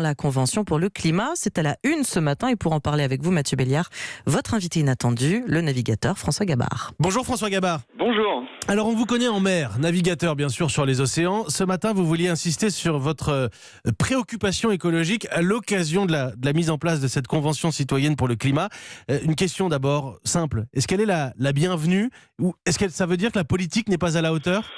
La Convention pour le climat, c'est à la une ce matin. Et pour en parler avec vous, Mathieu Béliard, votre invité inattendu, le navigateur François Gabard. Bonjour François Gabard. Bonjour. Alors on vous connaît en mer, navigateur bien sûr sur les océans. Ce matin, vous vouliez insister sur votre préoccupation écologique à l'occasion de la mise en place de cette Convention citoyenne pour le climat. Une question d'abord simple. Est-ce qu'elle est la bienvenue ou est-ce que ça veut dire que la politique n'est pas à la hauteur ?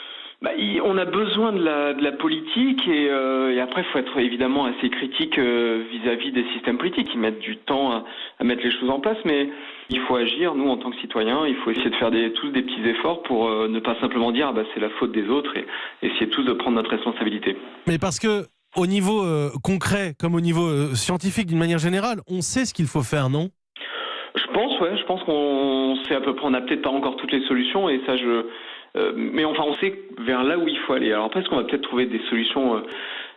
On a besoin de la politique et après il faut être évidemment assez critique vis-à-vis des systèmes politiques qui mettent du temps à mettre les choses en place, mais il faut agir, nous en tant que citoyens, il faut essayer de faire tous des petits efforts pour ne pas simplement dire c'est la faute des autres et essayer tous de prendre notre responsabilité. Mais parce que au niveau concret comme au niveau scientifique d'une manière générale, on sait ce qu'il faut faire, non ? Je pense qu'on sait à peu près, on n'a peut-être pas encore toutes les solutions et ça mais enfin on sait vers là où il faut aller. Alors après, est-ce qu'on va peut-être trouver des solutions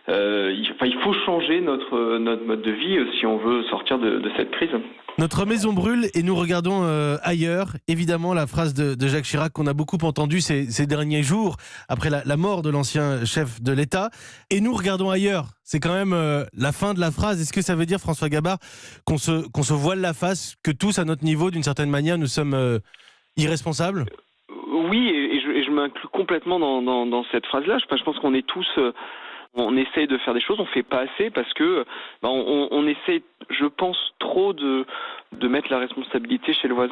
il faut changer notre mode de vie si on veut sortir de cette crise. Notre maison brûle et nous regardons ailleurs. Évidemment, la phrase de Jacques Chirac qu'on a beaucoup entendue ces derniers jours, après la mort de l'ancien chef de l'État. Et nous regardons ailleurs. C'est quand même la fin de la phrase. Est-ce que ça veut dire, François Gabard, qu'on se voile la face, que tous, à notre niveau, d'une certaine manière, nous sommes irresponsables ? Oui, et je m'inclus complètement dans cette phrase-là. Je pense qu'on est tous... on essaye de faire des choses, on fait pas assez parce que on essaye, je pense, trop de mettre la responsabilité chez le voisin.